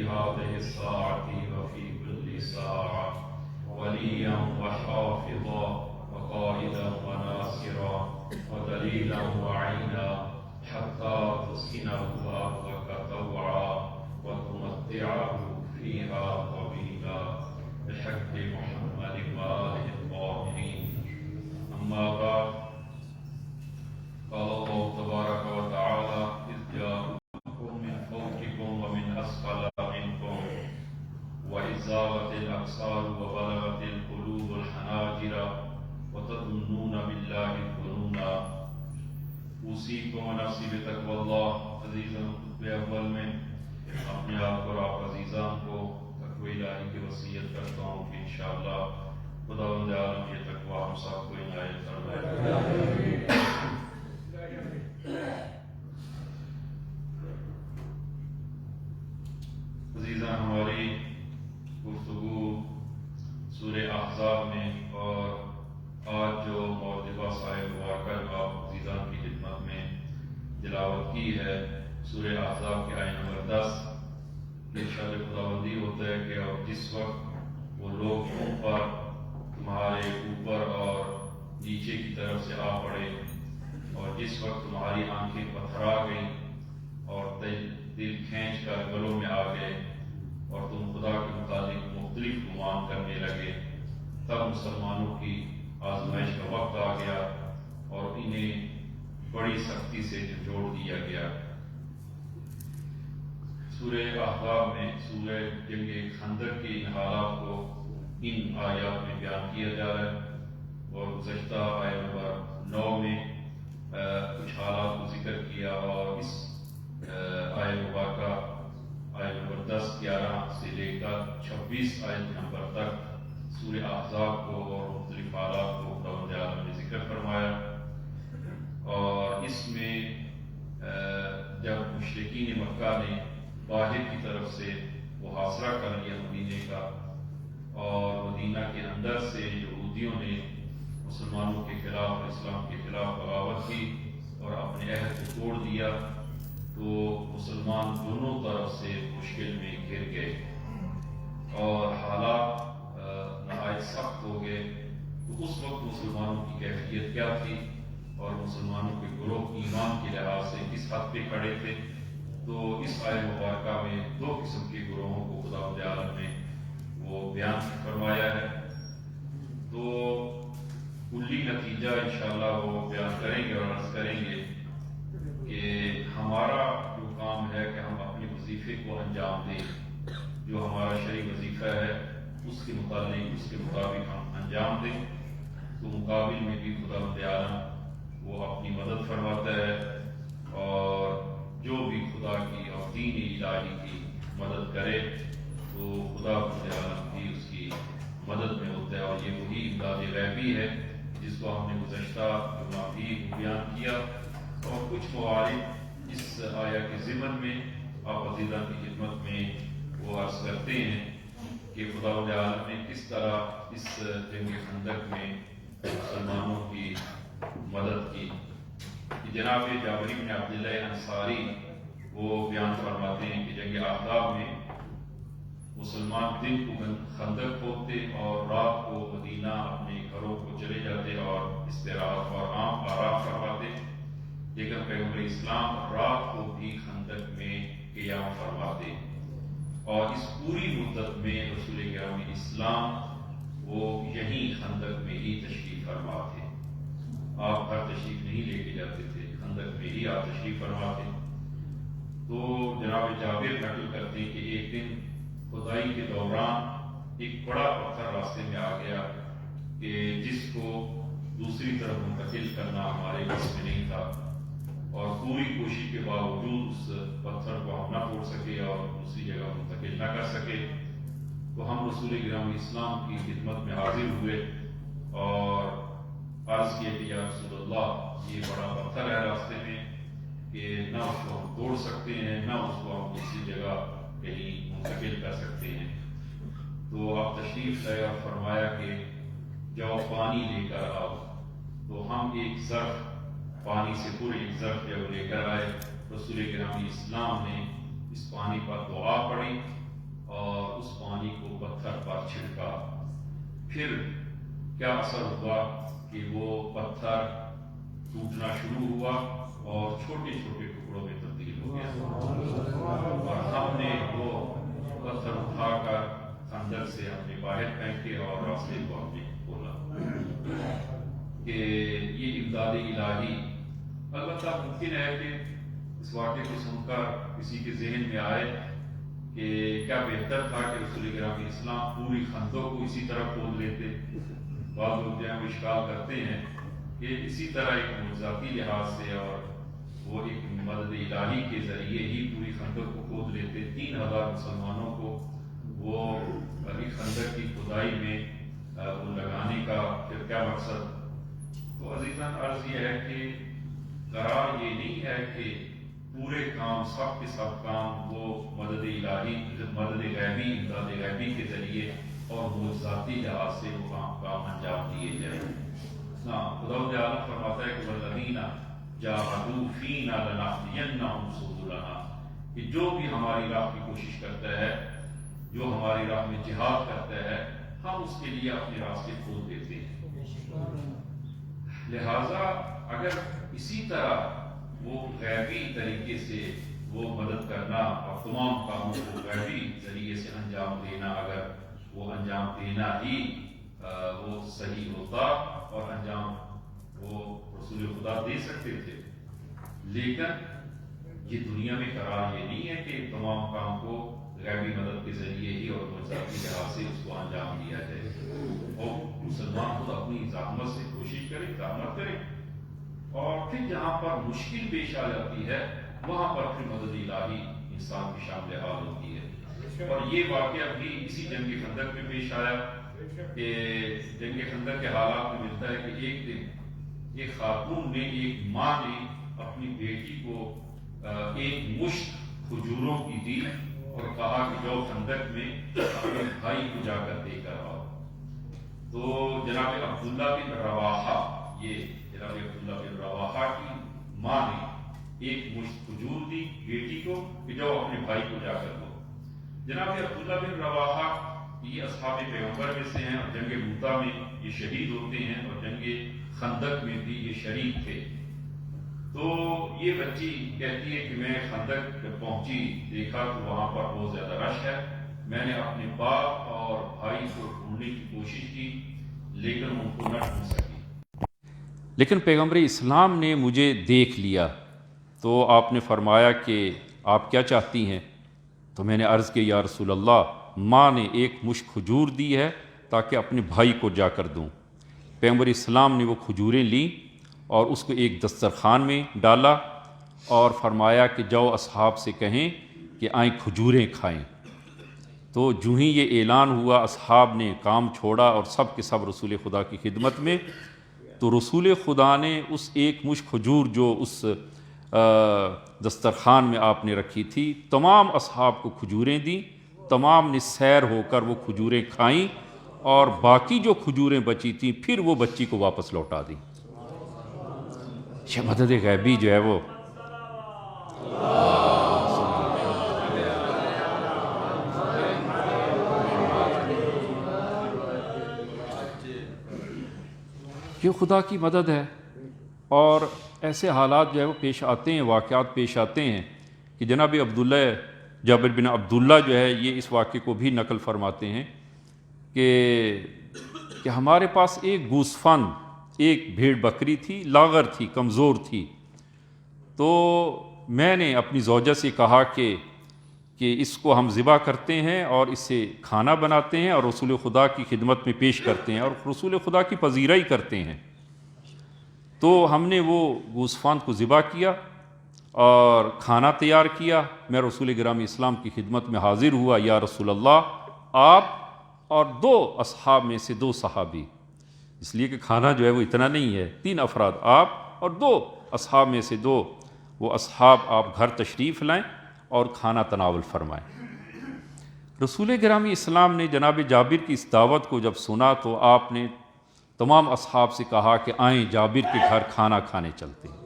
هذه الساعة وفي كل ساعة وليا وحافظا وقائدا وناصرا ودليلا وعينا حتى تسكنه أرضك طوعا وتمتعه فيها طويلا بحق محمد وآله الطاهرين. أما بعد، قال الله تبارك وتعالى: إذ جاءوكم من فوقكم ومن أسفل منكم وإذ زاغت الأبصار وبلغت القلوب الحناجر وتظنون بالله الظنونا. اوصیکم ونفسی بتقوی اللہ. عزیزاً، خطبہ اول میں اپنے آپ اور آپ عزیزان کو تقوی الہی کی وصیت کرتا ہوں کہ انشاءاللہ خداوند عالم یہ تقوی ہم سب کو عنایت فرمائے. عزیزاں، ہماری گفتگو سورہ احزاب میں اور آج جو موجودہ سائے مبارکہ آپ عزیزان کی خدمت میں تلاوت کی ہے، سورہ احزاب کی آیت نمبر 10. ارشاد خداوندی ہوتا ہے کہ اور جس وقت وہ لوگ تمہارے اوپر اور نیچے کی طرف سے آ پڑے، اور جس وقت تمہاری آنکھیں پتھرا گئیں اور دل کھینچ کر گلوں میں آ گئے اور تم خدا کے متعلق مختلف گمان کرنے لگے، تب مسلمانوں کی آزمائش کا وقت آ گیا اور انہیں بڑی سختی سے جھنجھوڑ دیا گیا. سورہ احزاب میں سورہ جنگ خندق کے ان حالات کو ان آیات میں بیان کیا جا رہا ہے، اور گزشتہ آیت نمبر 9 میں کچھ حالات کو ذکر کیا، اور اس آیت مبارکہ آیت نمبر 10، 11 سے لے کر 26 آیت نمبر تک سورہ احزاب کو اور مختلف حالات کو خداوند عالم نے ذکر فرمایا. اور اس میں جب مشرکین مکہ نے باہر کی طرف سے محاصرہ کر لیا مدینے کا، اور مدینہ کے اندر سے یہودیوں نے مسلمانوں کے خلاف، اسلام کے خلاف بغاوت کی اور اپنے عہد کو توڑ دیا، تو مسلمان دونوں طرف سے مشکل میں گر گئے اور حالات نہایت سخت ہو گئے. تو اس وقت مسلمانوں کی کیفیت کیا تھی اور مسلمانوں کے گروہ ایمان کے لحاظ سے کس حد پہ کھڑے تھے؟ تو اس آیت مبارکہ میں 2 قسم کے گروہوں کو خداوند عالم نے وہ بیان فرمایا ہے. تو کلی نتیجہ انشاءاللہ وہ بیان کریں گے اور عرض کریں گے کہ ہمارا جو کام ہے کہ ہم اپنے وظیفے کو انجام دیں، جو ہمارا شرعی وظیفہ ہے اس کے مطابق ہم انجام دیں. تو مقابل میں بھی خداوند عالم وہ اپنی مدد فرماتا ہے، اور جو بھی خدا کی اور دین الہی کی مدد کرے تو خداوند عالم بھی اس کی مدد میں ہوتا ہے. اور یہ وہی امداد غیبی ہے جس کو ہم نے گزشتہ جمعہ بھی بیان کیا. اور کچھ موارد اس آیہ کے ضمن میں آپ عزیزان کی خدمت میں وہ عرض کرتے ہیں کہ خداوند عالم نے کس طرح اس جنگ خندق میں مسلمانوں کی مدد کی. جناب جابر بن عبداللہ انصاری وہ بیان فرماتے ہیں کہ جنگ احزاب میں مسلمان دن کو خندق کھودتے اور رات کو مدینہ اپنے گھروں کو چلے جاتے اور استراحت اور آرام فرماتے، لیکن پیغمبر اسلام رات کو بھی خندق میں قیام فرماتے. اور اس پوری مدت میں رسول گرامی اسلام وہ یہیں خندق میں ہی تشریف فرما تھے. آپ گھر تشریف نہیں لے کے جاتے تھے، خندق میں ہی آپ تشریف فرما تھے. تو جناب جابر نقل کرتے ہیں کہ ایک دن کھدائی کے دوران ایک بڑا پتھر راستے میں آ گیا کہ جس کو دوسری طرف منتقل کرنا ہمارے بس میں نہیں تھا، اور پوری کوشش کے باوجود اس پتھر کو ہم نہ توڑ سکے اور دوسری جگہ منتقل نہ کر سکے. تو ہم رسول گرامی اسلام کی خدمت میں حاضر ہوئے اور عرض کیا کہ یا رسول اللہ، یہ بڑا پتھر ہے راستے میں کہ نہ اس کو ہم توڑ سکتے ہیں، نہ اس کو ہم کسی جگہ کہیں منتقل کر سکتے ہیں. تو آپ تشریف لائے اور فرمایا کہ جاؤ پانی لے کر آؤ. تو ہم ایک ظرف پانی سے پورے ایک ظرف جب لے کر آئے، رسول گرامی اسلام نے اس پانی پر دعا پڑھی پھر کیا اثر ہوا کہ وہ پتھر ٹوٹنا شروع ہوا اور چھوٹے چھوٹے ٹکڑوں میں تبدیل ہو گیا، اور ہم نے وہ پتھر اٹھا کر خندق سے اپنے باہر پھینکے اور راستے کو ہم نے کھولا کہ یہ امداد الہی۔ البتہ ممکن ہے کہ اس واقعے کو سن کر کسی کے ذہن میں آئے کہ کیا بہتر تھا کہ رسول گرامی اسلام پوری خندق کو اسی طرح کھود لیتے۔ بعض لوگ جو اشکال کرتے ہیں کہ اسی طرح ایک معجزاتی لحاظ سے اور وہ ایک مدد الہی کے ذریعے ہی پوری خندق کو کھود لیتے، 3000 مسلمانوں کو وہ ایک خندق کی کھدائی میں لگانے کا پھر کیا مقصد؟ تو عزیزاً عرض یہ ہے کہ قرار یہ نہیں ہے کہ پورے کام سب کے سب کام وہ مدد الہی، مدد غیبی، امداد غیبی کے ذریعے اور معجزاتی لحاظ سے وہ کام انجام دیے جائیں۔ خدا عالم فرماتا ہے کہ والذین جاہدوا فینا لنہدینہم سبلنا، کہ جو بھی ہماری راہ کی کوشش کرتا ہے، جو ہماری راہ میں جہاد کرتا ہے، ہم اس کے لیے اپنے راستے کھول دیتے ہیں۔ لہذا اگر اسی طرح وہ غیبی طریقے سے وہ مدد کرنا اور تمام کاموں کو غیبی ذریعے سے انجام دینا، اگر وہ انجام دینا ہی وہ صحیح ہوتا اور انجام وہ رسول خدا دے سکتے تھے، لیکن یہ دنیا میں قرار یہ نہیں ہے کہ تمام کام کو غیبی مدد کے ذریعے ہی اور معجزاتی لحاظ سے اس کو انجام دیا جائے۔ اور مسلمان خود اپنی زحمت سے کوشش کرے، زحمت کرے، اور پھر جہاں پر مشکل پیش آ جاتی ہے وہاں پر پھر مدد الہی انسان کی شامل حال ہوتی ہے۔ اور یہ واقعہ بھی اسی جنگ خندق میں پیش آیا کہ جنگ خندق کے حالات میں ملتا ہے کہ ایک دن ایک خاتون نے، ایک ماں نے اپنی بیٹی کو ایک مشت کھجوروں کی دی اور کہا کہ جو خندق میں اپنے بھائی کو جا کر دے کر آؤ۔ تو جناب عبداللہ بن رواحہ، یہ جناب عبداللہ بن رواحہ کی ماں نے ایک مشت کھجور دی بیٹی کو کہ جو اپنے بھائی کو جا کر دو۔ جناب عبداللہ بن رواحہ یہ اصحاب پیغمبر میں سے ہیں اور جنگ موتا میں یہ شہید ہوتے ہیں اور جنگ خندق میں بھی یہ شریک تھے۔ تو یہ بچی کہتی ہے کہ میں خندق جب پہنچی دیکھا تو وہاں پر بہت زیادہ رش ہے، میں نے اپنے باپ اور بھائی کو ڈھونڈنے کی کوشش کی لیکن ان کو نہ ڈھونڈ سکی، لیکن پیغمبر اسلام نے مجھے دیکھ لیا۔ تو آپ نے فرمایا کہ آپ کیا چاہتی ہیں؟ تو میں نے عرض کی یا رسول اللہ، ماں نے ایک مشت کھجور دی ہے تاکہ اپنے بھائی کو جا کر دوں۔ پیغمبر اسلام نے وہ کھجوریں لیں اور اس کو ایک دسترخوان میں ڈالا اور فرمایا کہ جاؤ اصحاب سے کہیں کہ آئیں کھجوریں کھائیں۔ تو جو ہی یہ اعلان ہوا اصحاب نے کام چھوڑا اور سب کے سب رسول خدا کی خدمت میں۔ تو رسول خدا نے اس ایک مشت کھجور جو اس دسترخوان میں آپ نے رکھی تھی، تمام اصحاب کو کھجوریں دیں، تمام نے سیر ہو کر وہ کھجوریں کھائیں اور باقی جو کھجوریں بچی تھیں پھر وہ بچی کو واپس لوٹا دیں۔ یہ مدد غیبی جو ہے وہ یہ خدا کی مدد ہے۔ اور ایسے حالات جو ہے وہ پیش آتے ہیں، واقعات پیش آتے ہیں کہ جناب عبداللہ جابر بن عبداللہ جو ہے یہ اس واقعے کو بھی نقل فرماتے ہیں کہ ہمارے پاس ایک گوسفند، ایک بھیڑ بکری تھی، لاغر تھی، کمزور تھی۔ تو میں نے اپنی زوجہ سے کہا کہ اس کو ہم ذبح کرتے ہیں اور اس سے کھانا بناتے ہیں اور رسول خدا کی خدمت میں پیش کرتے ہیں اور رسول خدا کی پذیرائی کرتے ہیں۔ تو ہم نے وہ گوسفند کو ذبح کیا اور کھانا تیار کیا۔ میں رسول گرامی اسلام کی خدمت میں حاضر ہوا، یا رسول اللہ، آپ اور 2 اصحاب میں سے 2 صحابی، اس لیے کہ کھانا جو ہے وہ اتنا نہیں ہے، 3 افراد، آپ اور 2 اصحاب میں سے 2 وہ اصحاب آپ گھر تشریف لائیں اور کھانا تناول فرمائیں۔ رسول گرامی اسلام نے جناب جابر کی اس دعوت کو جب سنا تو آپ نے تمام اصحاب سے کہا کہ آئیں جابر کے گھر کھانا کھانے چلتے ہیں۔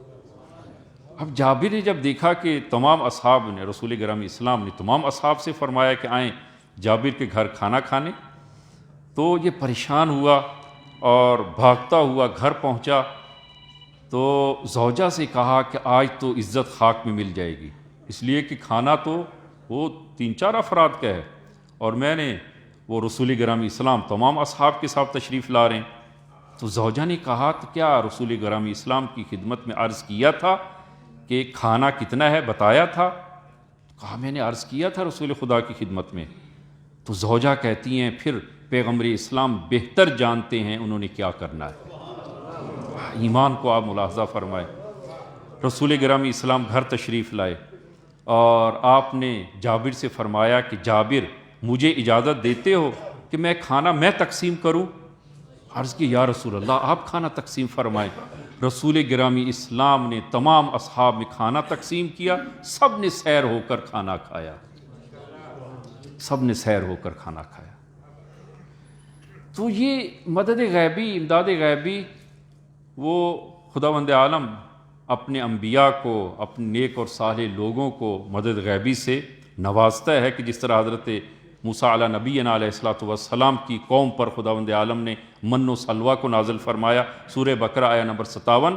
اب جابر نے جب دیکھا کہ تمام اصحاب نے، رسول گرامی اسلام نے تمام اصحاب سے فرمایا کہ آئیں جابر کے گھر کھانا کھانے، تو یہ پریشان ہوا اور بھاگتا ہوا گھر پہنچا تو زوجہ سے کہا کہ آج تو عزت خاک میں مل جائے گی، اس لیے کہ کھانا تو وہ 3-4 افراد کا ہے، اور میں نے وہ رسول گرامی اسلام تمام اصحاب کے ساتھ تشریف لا رہے ہیں۔ تو زوجہ نے کہا تو کیا رسول گرامی اسلام کی خدمت میں عرض کیا تھا کہ کھانا کتنا ہے، بتایا تھا؟ کہا میں نے عرض کیا تھا رسول خدا کی خدمت میں۔ تو زوجہ کہتی ہیں پھر پیغمبر اسلام بہتر جانتے ہیں انہوں نے کیا کرنا ہے۔ ایمان کو آپ ملاحظہ فرمائے، رسول گرامی اسلام گھر تشریف لائے اور آپ نے جابر سے فرمایا کہ جابر مجھے اجازت دیتے ہو کہ میں کھانا میں تقسیم کروں؟ عرض کی یا رسول اللہ آپ کھانا تقسیم فرمائیں۔ رسول گرامی اسلام نے تمام اصحاب میں کھانا تقسیم کیا، سب نے سیر ہو کر کھانا کھایا، سب نے سیر ہو کر کھانا کھایا۔ تو یہ مدد غیبی، امداد غیبی، وہ خداوند عالم اپنے انبیاء کو، اپنے نیک اور صالح لوگوں کو مدد غیبی سے نوازتا ہے، کہ جس طرح حضرت موسیٰ علیہ نبینا علیہ السلام کی قوم پر خداوند عالم نے من و سلویٰ کو نازل فرمایا۔ سورہ بقرہ آیہ نمبر 57،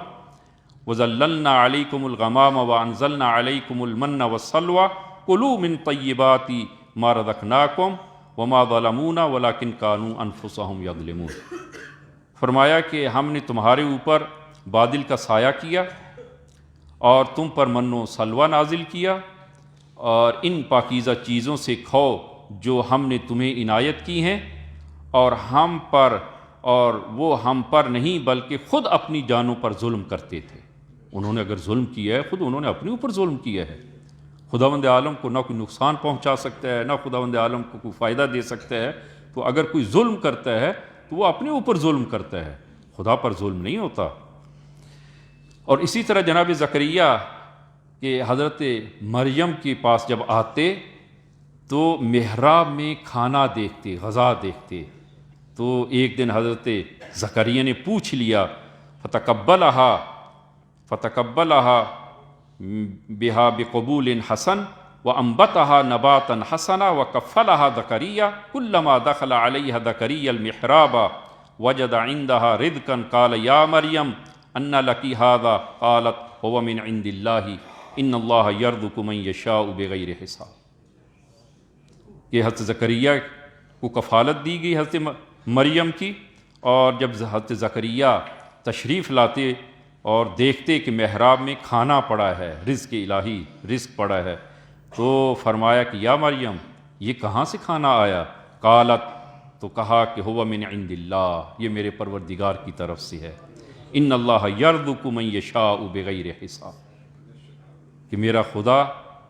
وَظَلَّلْنَا عَلَيْكُمُ الْغَمَامَ وَأَنزَلْنَا عَلَيْكُمُ الْمَنَّ وَالسَّلْوَىٰ كُلُوا مِن طَيِّبَاتِ مَا رَزَقْنَاكُمْ وَمَا ظَلَمُونَا وَلَٰكِن كَانُوا أَنفُسَهُمْ يَظْلِمُونَ۔ فرمایا کہ ہم نے تمہارے اوپر بادل کا سایہ کیا اور تم پر من و سلویٰ نازل کیا، اور ان پاکیزہ چیزوں سے کھاؤ جو ہم نے تمہیں عنایت کی ہیں، اور وہ ہم پر نہیں بلکہ خود اپنی جانوں پر ظلم کرتے تھے۔ انہوں نے اگر ظلم کیا ہے، خود انہوں نے اپنے اوپر ظلم کیا ہے۔ خداوند عالم کو نہ کوئی نقصان پہنچا سکتا ہے، نہ خداوند عالم کو کوئی فائدہ دے سکتا ہے، تو اگر کوئی ظلم کرتا ہے تو وہ اپنے اوپر ظلم کرتا ہے، خدا پر ظلم نہیں ہوتا۔ اور اسی طرح جناب زکریا کہ حضرت مریم کے پاس جب آتے تو محراب میں کھانا دیکھتے، غذا دیکھتے، تو ایک دن حضرت زکریا نے پوچھ لیا، فتقبلها بها بقبول حسن وانبتها نباتا حسنا وكفلها زكريا كلما دخل عليها زكريا المحراب وجد عندها رزقا قال يا مريم ان لك هذا قالت هو من عند الله ان الله يرزق من يشاء بغیر حساب۔ کہ حضرت زکریا کو کفالت دی گئی حضرت مریم کی، اور جب حضرت زکریا تشریف لاتے اور دیکھتے کہ محراب میں کھانا پڑا ہے، رزق الہی، رزق پڑا ہے، تو فرمایا کہ یا مریم یہ کہاں سے کھانا آیا؟ قالت، تو کہا کہ ہوا من عند اللہ، یہ میرے پروردگار کی طرف سے ہے۔ ان اللہ یرزق من یشاء بغیر حساب، کہ میرا خدا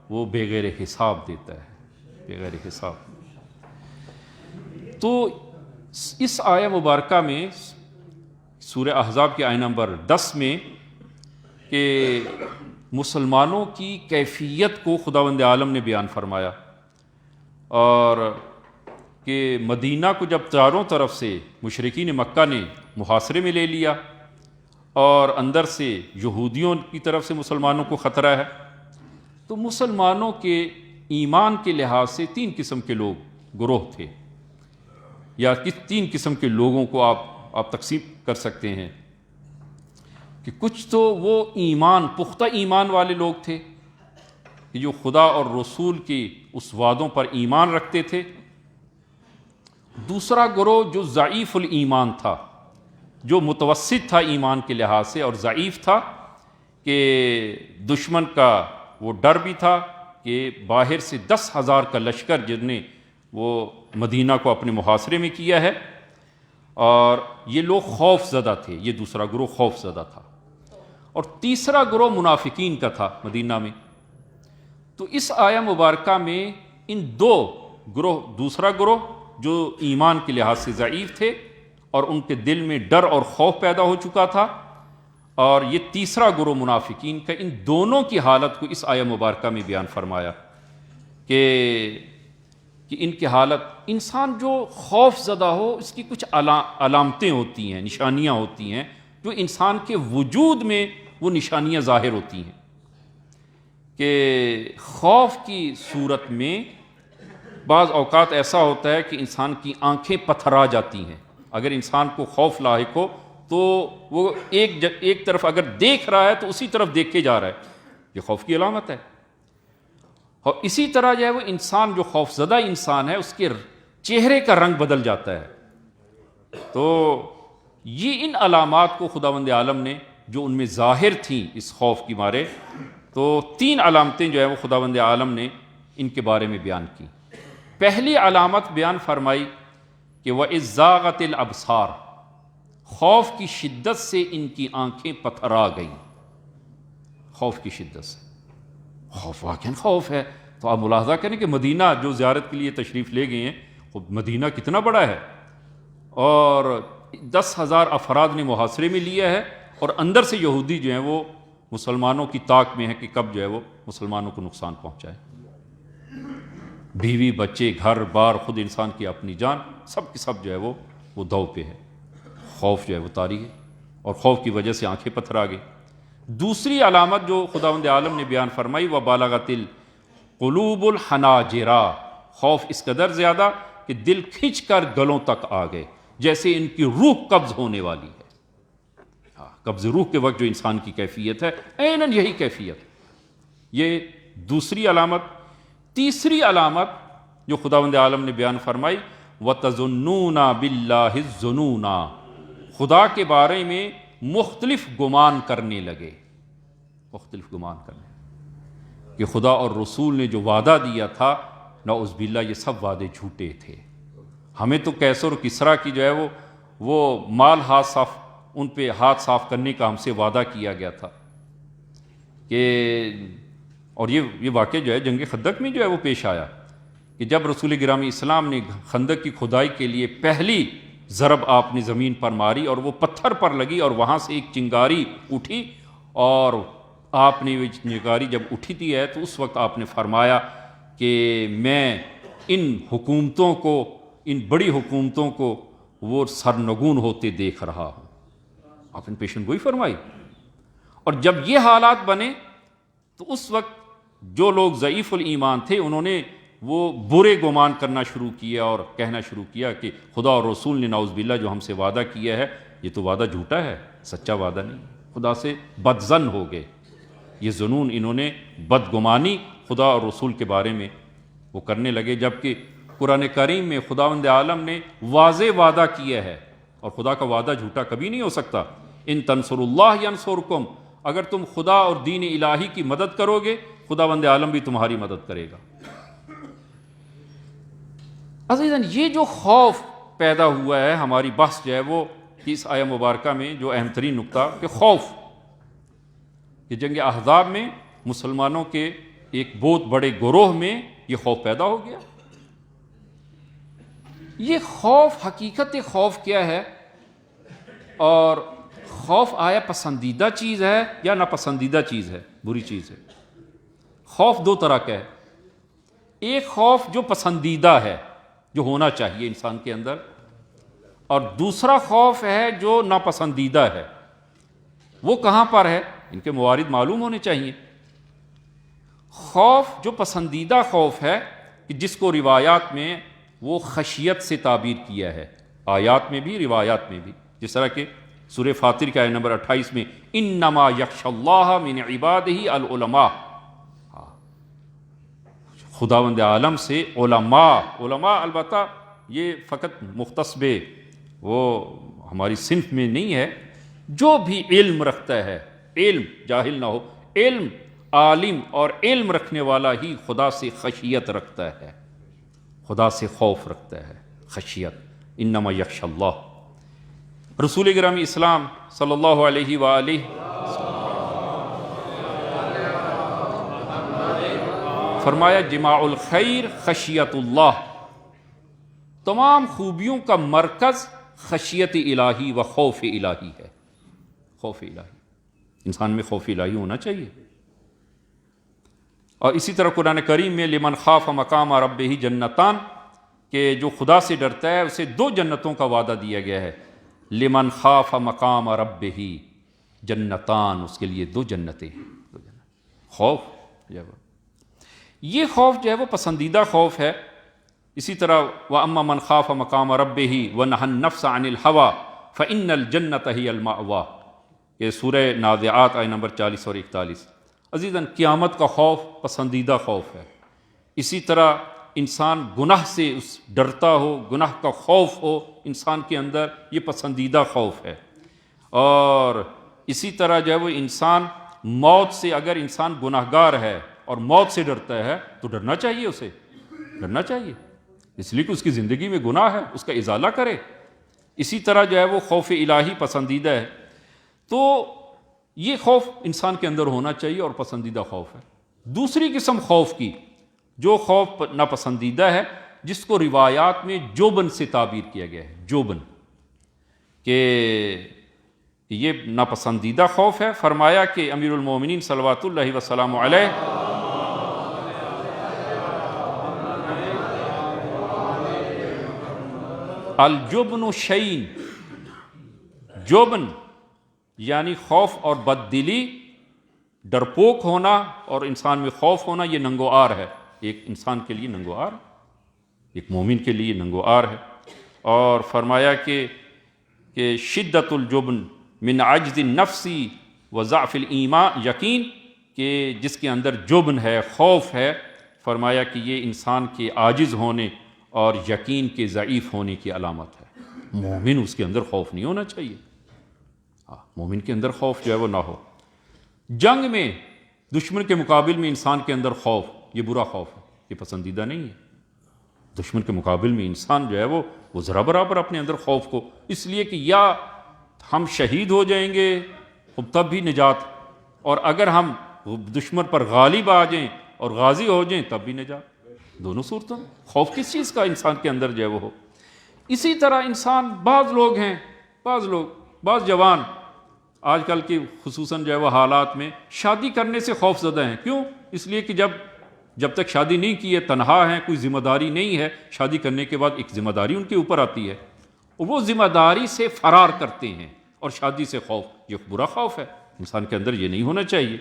وہ بغیر حساب دیتا ہے، بغیر حساب۔ تو اس آیہ مبارکہ میں سورہ احزاب کے آیہ نمبر 10 میں کہ مسلمانوں کی کیفیت کو خداوند عالم نے بیان فرمایا، اور کہ مدینہ کو جب چاروں طرف سے مشرکین مکہ نے محاصرے میں لے لیا اور اندر سے یہودیوں کی طرف سے مسلمانوں کو خطرہ ہے، تو مسلمانوں کے ایمان کے لحاظ سے 3 قسم کے لوگ گروہ تھے، یا 3 قسم کے لوگوں کو آپ تقسیم کر سکتے ہیں، کہ کچھ تو وہ پختہ ایمان والے لوگ تھے کہ جو خدا اور رسول کی اس وعدوں پر ایمان رکھتے تھے۔ دوسرا گروہ جو ضعیف الایمان تھا، جو متوسط تھا ایمان کے لحاظ سے اور ضعیف تھا، کہ دشمن کا وہ ڈر بھی تھا کہ باہر سے 10,000 کا لشکر جن نے وہ مدینہ کو اپنے محاصرے میں کیا ہے، اور یہ لوگ خوف زدہ تھے، یہ دوسرا گروہ خوف زدہ تھا۔ اور تیسرا گروہ منافقین کا تھا مدینہ میں۔ تو اس آیہ مبارکہ میں ان 2 گروہ، دوسرا گروہ جو ایمان کے لحاظ سے ضعیف تھے اور ان کے دل میں ڈر اور خوف پیدا ہو چکا تھا، اور یہ تیسرا گروہ منافقین کا، ان دونوں کی حالت کو اس آیہ مبارکہ میں بیان فرمایا کہ ان کی حالت، انسان جو خوف زدہ ہو اس کی کچھ علامتیں ہوتی ہیں، نشانیاں ہوتی ہیں، جو انسان کے وجود میں وہ نشانیاں ظاہر ہوتی ہیں، کہ خوف کی صورت میں بعض اوقات ایسا ہوتا ہے کہ انسان کی آنکھیں پتھرا جاتی ہیں. اگر انسان کو خوف لاحق ہو تو وہ ایک طرف اگر دیکھ رہا ہے تو اسی طرف دیکھ کے جا رہا ہے، یہ خوف کی علامت ہے. اور اسی طرح جو ہے وہ انسان جو خوف زدہ انسان ہے اس کے چہرے کا رنگ بدل جاتا ہے. تو یہ ان علامات کو خداوند عالم نے جو ان میں ظاہر تھیں اس خوف کی مارے، تو 3 علامتیں جو ہے وہ خداوند عالم نے ان کے بارے میں بیان کی. پہلی علامت بیان فرمائی کہ وَإِذْ زَاغَتِ الْأَبْصَارُ، خوف کی شدت سے ان کی آنکھیں پتھرا گئیں. خوف کی شدت سے، خوف واقعاً خوف ہے. تو آپ ملاحظہ کریں کہ مدینہ جو زیارت کے لیے تشریف لے گئے ہیں، مدینہ کتنا بڑا ہے، اور 10,000 افراد نے محاصرے میں لیا ہے، اور اندر سے یہودی جو ہیں وہ مسلمانوں کی طاق میں ہے کہ کب جو ہے وہ مسلمانوں کو نقصان پہنچائے. بیوی بچے گھر بار خود انسان کی اپنی جان سب کی سب جو ہے وہ دو پہ ہے. خوف جو ہے وہ طاری ہے، اور خوف کی وجہ سے آنکھیں پتھرا گئی. دوسری علامت جو خداوند عالم نے بیان فرمائی وَبَلَغَتِ الْقُلُوبُ الْحَنَاجِرَ، خوف اس قدر زیادہ کہ دل کھنچ کر گلوں تک آ گئے، جیسے ان کی روح قبض ہونے والی ہے. قبض روح کے وقت جو انسان کی کیفیت ہے عیناً یہی کیفیت. یہ دوسری علامت. تیسری علامت جو خداوند عالم نے بیان فرمائی وَتَظُنُّونَ بِاللَّهِ الظُّنُونَ، خدا کے بارے میں مختلف گمان کرنے لگے. مختلف گمان کرنے کہ خدا اور رسول نے جو وعدہ دیا تھا، نعوذ باللہ یہ سب وعدے جھوٹے تھے. ہمیں تو کیسر و کسریٰ کی جو ہے وہ مال ان پہ ہاتھ صاف کرنے کا ہم سے وعدہ کیا گیا تھا کہ، اور یہ واقعہ جو ہے جنگ خندق میں جو ہے وہ پیش آیا کہ جب رسول گرامی اسلام نے خندق کی کھدائی کے لیے پہلی ضرب آپ نے زمین پر ماری اور وہ پتھر پر لگی، اور وہاں سے ایک چنگاری اٹھی، اور آپ نے وہ چنگاری جب اٹھی تھی ہے تو اس وقت آپ نے فرمایا کہ میں ان حکومتوں کو، ان بڑی حکومتوں کو وہ سرنگون ہوتے دیکھ رہا ہوں. آپ نے پیشن گوئی فرمائی. اور جب یہ حالات بنے تو اس وقت جو لوگ ضعیف الایمان تھے انہوں نے وہ برے گمان کرنا شروع کیا اور کہنا شروع کیا کہ خدا اور رسول نے نعوذ باللہ جو ہم سے وعدہ کیا ہے یہ تو وعدہ جھوٹا ہے، سچا وعدہ نہیں. خدا سے بدظن ہو گئے. یہ ظنون انہوں نے بدگمانی خدا اور رسول کے بارے میں وہ کرنے لگے، جبکہ قرآن کریم میں خداوند عالم نے واضح وعدہ کیا ہے، اور خدا کا وعدہ جھوٹا کبھی نہیں ہو سکتا. ان تنصر اللہ ینصرکم، اگر تم خدا اور دین الہی کی مدد کرو گے خداوند عالم بھی تمہاری مدد کرے گا. عزیزاً یہ جو خوف پیدا ہوا ہے، ہماری بحث جو ہے وہ اس آیہ مبارکہ میں جو اہم ترین نقطہ کہ خوف، کہ جنگ احزاب میں مسلمانوں کے ایک بہت بڑے گروہ میں یہ خوف پیدا ہو گیا. یہ خوف، حقیقت خوف کیا ہے، اور خوف آیا پسندیدہ چیز ہے یا ناپسندیدہ چیز ہے، بری چیز ہے. خوف 2 طرح کا ہے. ایک خوف جو پسندیدہ ہے، جو ہونا چاہیے انسان کے اندر، اور دوسرا خوف ہے جو ناپسندیدہ ہے. وہ کہاں پر ہے؟ ان کے موارد معلوم ہونے چاہیے. خوف جو پسندیدہ خوف ہے کہ جس کو روایات میں وہ خشیت سے تعبیر کیا ہے، آیات میں بھی روایات میں بھی، جس طرح کہ سورہ فاطر کی آیت نمبر 28 میں انما یخشی اللہ من عبادہ العلماء، خداوند عالم سے علماء البتہ یہ فقط مختص وہ ہماری صنف میں نہیں ہے، جو بھی علم رکھتا ہے، علم جاہل نہ ہو، علم عالم اور علم رکھنے والا ہی خدا سے خشیت رکھتا ہے، خدا سے خوف رکھتا ہے، خشیت. انما یخشی اللہ. رسول گرامی اسلام صلی اللہ علیہ وآلہ فرمایا جماع الخیر خشیت اللہ، تمام خوبیوں کا مرکز خشیت الہی و خوف الہی ہے. خوف الہی، انسان میں خوف الہی ہونا چاہیے. اور اسی طرح قرآن کریم میں لمن خاف مقام ربہ جنتان، کہ جو خدا سے ڈرتا ہے اسے 2 جنتوں کا وعدہ دیا گیا ہے. لمن خاف مقام ربہ جنتان، اس کے لیے 2 جنتیں ہیں. خوف، یہ خوف جو ہے وہ پسندیدہ خوف ہے، اسی طرح وَأَمَّا مَنْ خَافَ مَقَامَ رَبِّهِ وَنَهَى النَّفْسَ عَنِ الْهَوَىٰ فَإِنَّ الْجَنَّةَ هِيَ الْمَأْوَىٰ، یہ سورہ نازعات آیت نمبر 40 اور 41۔ عزیزاً، قیامت کا خوف پسندیدہ خوف ہے۔ اسی طرح انسان گناہ سے ڈرتا ہو، گناہ کا خوف ہو انسان کے اندر، یہ پسندیدہ خوف ہے۔ اور اسی طرح جو ہے وہ انسان موت سے، اگر انسان گناہگار ہے اور موت سے ڈرتا ہے تو ڈرنا چاہیے، اسے ڈرنا چاہیے، اس لیے کہ اس کی زندگی میں گناہ ہے، اس کا ازالہ کرے۔ اسی طرح جو ہے وہ خوف الہی پسندیدہ ہے۔ تو یہ خوف انسان کے اندر ہونا چاہیے اور پسندیدہ خوف ہے۔ دوسری قسم خوف کی، جو خوف ناپسندیدہ ہے، جس کو روایات میں جوبن سے تعبیر کیا گیا ہے، جوبن، کہ یہ ناپسندیدہ خوف ہے۔ فرمایا کہ امیر المومنین صلوات اللہ وسلام علیہ الجبن شیء، جوبن یعنی خوف اور بددلی، ڈرپوک ہونا اور انسان میں خوف ہونا، یہ ننگو آر ہے، ایک انسان کے لیے ننگو آر، ایک مومن کے لیے ننگو آر ہے۔ اور فرمایا کہ شدت الجبن من عجز النفس و ضعف الایمان، یقین کہ جس کے اندر جبن ہے، خوف ہے، فرمایا کہ یہ انسان کے عاجز ہونے اور یقین کے ضعیف ہونے کی علامت ہے۔ مومن اس کے اندر خوف نہیں ہونا چاہیے، مومن کے اندر خوف جو ہے وہ نہ ہو۔ جنگ میں دشمن کے مقابل میں انسان کے اندر خوف، یہ برا خوف ہے، یہ پسندیدہ نہیں ہے۔ دشمن کے مقابل میں انسان جو ہے وہ ذرا برابر اپنے اندر خوف کو، اس لیے کہ یا ہم شہید ہو جائیں گے تب بھی نجات، اور اگر ہم دشمن پر غالب آ جائیں اور غازی ہو جائیں تب بھی نجات، دونوں صورتوں خوف کس چیز کا انسان کے اندر جو ہے وہ ہو۔ اسی طرح انسان، بعض لوگ ہیں، بعض جوان آج کل کے خصوصاً جو ہے وہ حالات میں شادی کرنے سے خوف زدہ ہیں۔ کیوں؟ اس لیے کہ جب تک شادی نہیں کی ہے، تنہا ہیں، کوئی ذمہ داری نہیں ہے، شادی کرنے کے بعد ایک ذمہ داری ان کے اوپر آتی ہے، وہ ذمہ داری سے فرار کرتے ہیں، اور شادی سے خوف، یہ برا خوف ہے، انسان کے اندر یہ نہیں ہونا چاہیے۔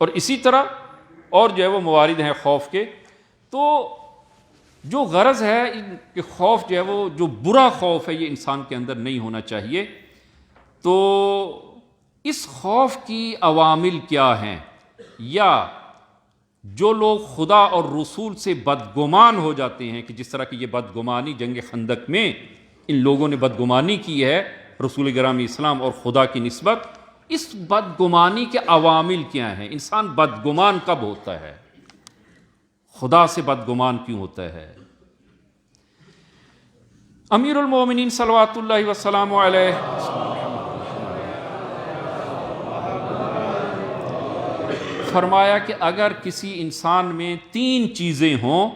اور اسی طرح اور جو ہے وہ موارد ہیں خوف کے، تو جو غرض ہے کہ خوف جو ہے وہ جو برا خوف ہے یہ انسان کے اندر نہیں ہونا چاہیے۔ تو اس خوف کی عوامل کیا ہیں، یا جو لوگ خدا اور رسول سے بدگمان ہو جاتے ہیں، کہ جس طرح کی یہ بدگمانی جنگ خندق میں ان لوگوں نے بدگمانی کی ہے رسول گرامی اسلام اور خدا کی نسبت، اس بدگمانی کے عوامل کیا ہیں؟ انسان بدگمان کب ہوتا ہے؟ خدا سے بدگمان کیوں ہوتا ہے؟ امیر المومنین صلوات اللہ وسلام علیہ فرمایا کہ اگر کسی انسان میں 3 چیزیں ہوں،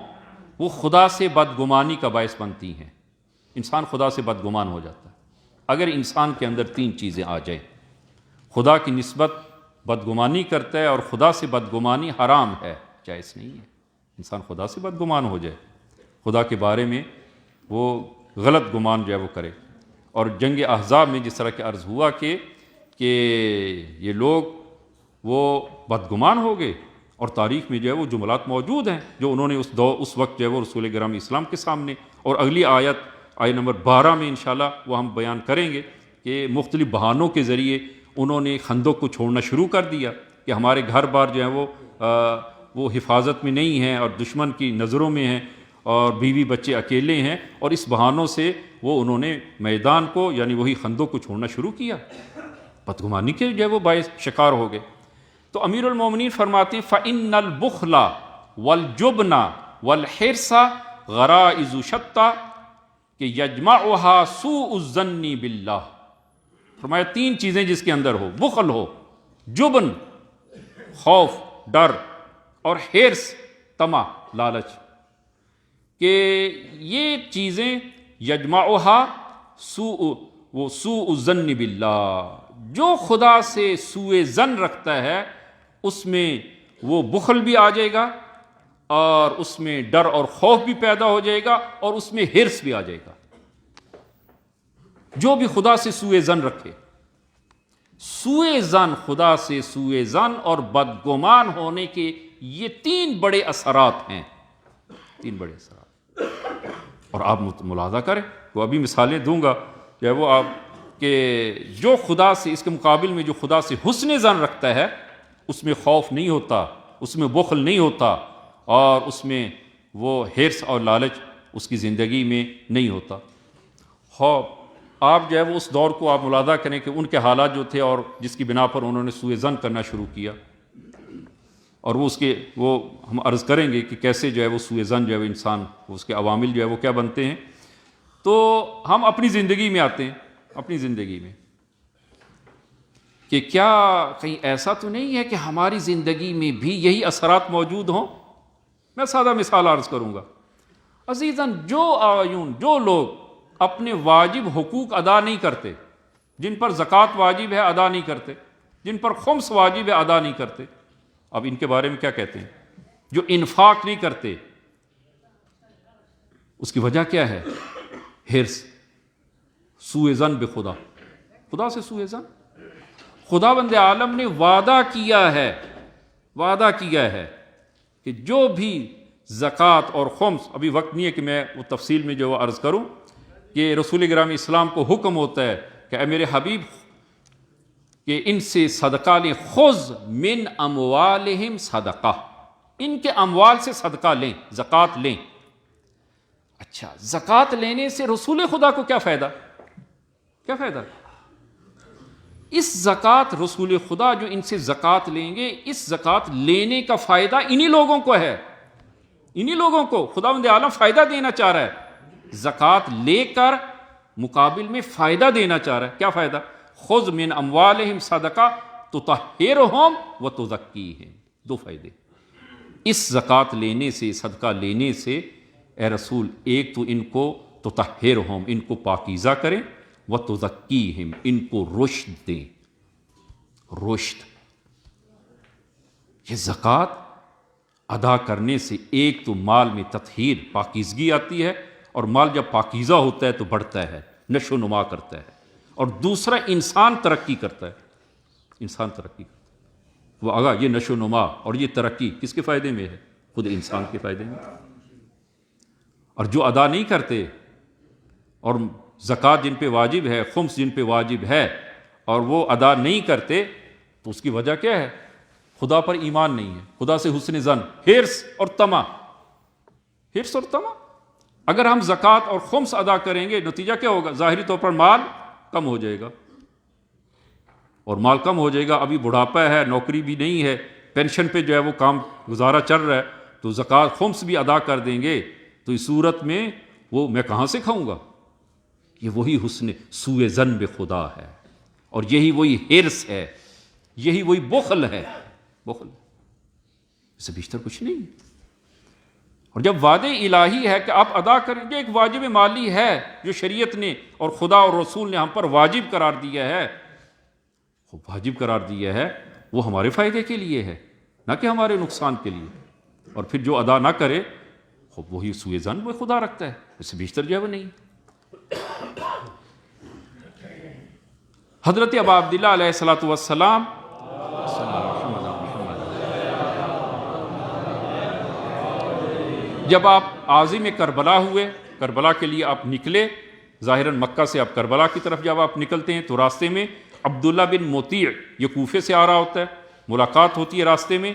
وہ خدا سے بدگمانی کا باعث بنتی ہیں، انسان خدا سے بدگمان ہو جاتا ہے۔ اگر انسان کے اندر 3 چیزیں آ جائیں، خدا کی نسبت بدگمانی کرتا ہے، اور خدا سے بدگمانی حرام ہے، جائز نہیں ہے، انسان خدا سے بدگمان ہو جائے، خدا کے بارے میں وہ غلط گمان جو ہے وہ کرے۔ اور جنگ احزاب میں جس طرح کہ عرض ہوا کہ یہ لوگ وہ بدگمان ہو گئے، اور تاریخ میں جو ہے وہ جملات موجود ہیں جو انہوں نے اس وقت جو ہے وہ رسول گرامی اسلام کے سامنے، اور اگلی آیت نمبر 12 میں انشاءاللہ وہ ہم بیان کریں گے کہ مختلف بہانوں کے ذریعے انہوں نے خندق کو چھوڑنا شروع کر دیا، کہ ہمارے گھر بار جو ہیں وہ حفاظت میں نہیں ہیں اور دشمن کی نظروں میں ہیں، اور بیوی بچے اکیلے ہیں، اور اس بہانوں سے وہ انہوں نے میدان کو، یعنی وہی خندق کو چھوڑنا شروع کیا، بدگمانی کے جو ہے وہ باعث شکار ہو گئے۔ تو امیر المومنین فرماتے ہیں فَإِنَّ الْبُخْلَ وَالْجُبْنَ وَالْحِرْصَ غَرَائِزُ شَتَّى، کہ یجمعها سوء الظن باللہ، فرمایا 3 چیزیں جس کے اندر ہو، بخل ہو، جبن خوف ڈر، اور حرص طمع لالچ، کہ یہ چیزیں یجمعها سوء الظن باللہ، جو خدا سے سوء ظن رکھتا ہے اس میں وہ بخل بھی آ جائے گا، اور اس میں ڈر اور خوف بھی پیدا ہو جائے گا، اور اس میں حرص بھی آ جائے گا۔ جو بھی خدا سے سوء ظن رکھے، سوء ظن، خدا سے سوء ظن اور بدگمان ہونے کے یہ 3 بڑے اثرات ہیں، 3 بڑے اثرات۔ اور آپ ملاحظہ کریں، تو ابھی مثالیں دوں گا جو ہے وہ آپ کہ جو خدا سے، اس کے مقابل میں جو خدا سے حسن ظن رکھتا ہے اس میں خوف نہیں ہوتا، اس میں بخل نہیں ہوتا، اور اس میں وہ حرص اور لالچ اس کی زندگی میں نہیں ہوتا۔ خوف آپ جو ہے وہ اس دور کو آپ ملاحظہ کریں کہ ان کے حالات جو تھے اور جس کی بنا پر انہوں نے سوء ظن کرنا شروع کیا، اور وہ ہم عرض کریں گے کہ کیسے جو ہے وہ سوء ظن جو ہے وہ انسان، اس کے عوامل جو ہے وہ کیا بنتے ہیں۔ تو ہم اپنی زندگی میں آتے ہیں، اپنی زندگی میں کہ کیا کہیں ایسا تو نہیں ہے کہ ہماری زندگی میں بھی یہی اثرات موجود ہوں۔ میں سادہ مثال عرض کروں گا۔ عزیزاً، جو لوگ اپنے واجب حقوق ادا نہیں کرتے، جن پر زکوٰۃ واجب ہے ادا نہیں کرتے، جن پر خمس واجب ہے ادا نہیں کرتے، اب ان کے بارے میں کیا کہتے ہیں؟ جو انفاق نہیں کرتے، اس کی وجہ کیا ہے؟ حرص، سوء ظن بخدا، خدا سے سوء ظن۔ خداوند عالم نے وعدہ کیا ہے کہ جو بھی زکوٰۃ اور خمس، ابھی وقت نہیں ہے کہ میں وہ تفصیل میں جو عرض کروں، کہ رسول گرامی اسلام کو حکم ہوتا ہے کہ اے میرے حبیب کہ ان سے صدقہ لیں، خذ من اموالہم صدقہ، ان کے اموال سے صدقہ لیں، زکوٰۃ لیں۔ اچھا، زکوٰۃ لینے سے رسول خدا کو کیا فائدہ؟ کیا فائدہ؟ اس زکوٰۃ، رسول خدا جو ان سے زکوٰۃ لیں گے، اس زکوٰۃ لینے کا فائدہ انہی لوگوں کو ہے، انہی لوگوں کو خداوند عالم فائدہ دینا چاہ رہا ہے، زکوٰۃ لے کر مقابل میں فائدہ دینا چاہ رہا ہے۔ کیا فائدہ؟ خذ من اموالہم صدقہ تطہرہم وتزکیہم، دو فائدے اس زکوٰۃ لینے سے، صدقہ لینے سے۔ اے رسول، ایک تو ان کو تطہرہم، ان کو پاکیزہ کریں، وتزکیہم، ان کو رشد دیں، رشد۔ یہ زکوٰۃ ادا کرنے سے ایک تو مال میں تطہیر، پاکیزگی آتی ہے، اور مال جب پاکیزہ ہوتا ہے تو بڑھتا ہے، نشو و نما کرتا ہے، اور دوسرا انسان ترقی کرتا ہے، انسان ترقی کرتا ہے۔ وہ آگاہ یہ نشو و نما اور یہ ترقی کس کے فائدے میں ہے؟ خود انسان کے فائدے میں۔ اور جو ادا نہیں کرتے، اور زکوٰۃ جن پہ واجب ہے، خمس جن پہ واجب ہے، اور وہ ادا نہیں کرتے، تو اس کی وجہ کیا ہے؟ خدا پر ایمان نہیں ہے، خدا سے حسن ظن، حرص اور طمع، حرص اور طمع۔ اگر ہم زکوٰۃ اور خمس ادا کریں گے، نتیجہ کیا ہوگا؟ ظاہری طور پر مال کم ہو جائے گا، اور مال کم ہو جائے گا، ابھی بڑھاپا ہے، نوکری بھی نہیں ہے، پینشن پہ جو ہے وہ کام گزارا چل رہا ہے، تو زکوٰۃ خمس بھی ادا کر دیں گے تو اس صورت میں وہ میں کہاں سے کھاؤں گا؟ یہ وہی حسن سوء ظن بخدا ہے، اور یہی وہی حرص ہے، یہی وہی بخل ہے، بخل، اس سے بیشتر کچھ نہیں۔ اور جب وعدے الہی ہے کہ آپ ادا کریں گے، ایک واجب مالی ہے جو شریعت نے اور خدا اور رسول نے ہم پر واجب قرار دیا ہے، وہ واجب قرار دیا ہے، وہ ہمارے فائدے کے لیے ہے، نہ کہ ہمارے نقصان کے لیے۔ اور پھر جو ادا نہ کرے وہی سوء ظن وہ خدا رکھتا ہے، اس سے بیشتر جو ہے وہ نہیں۔ حضرت ابا عبداللہ علیہ الصلوۃ والسلام جب آپ عازم کربلا ہوئے، کربلا کے لیے آپ نکلے، ظاہراً مکہ سے آپ کربلا کی طرف جب آپ نکلتے ہیں تو راستے میں عبداللہ بن مطیع، یہ کوفے سے آ رہا ہوتا ہے، ملاقات ہوتی ہے راستے میں،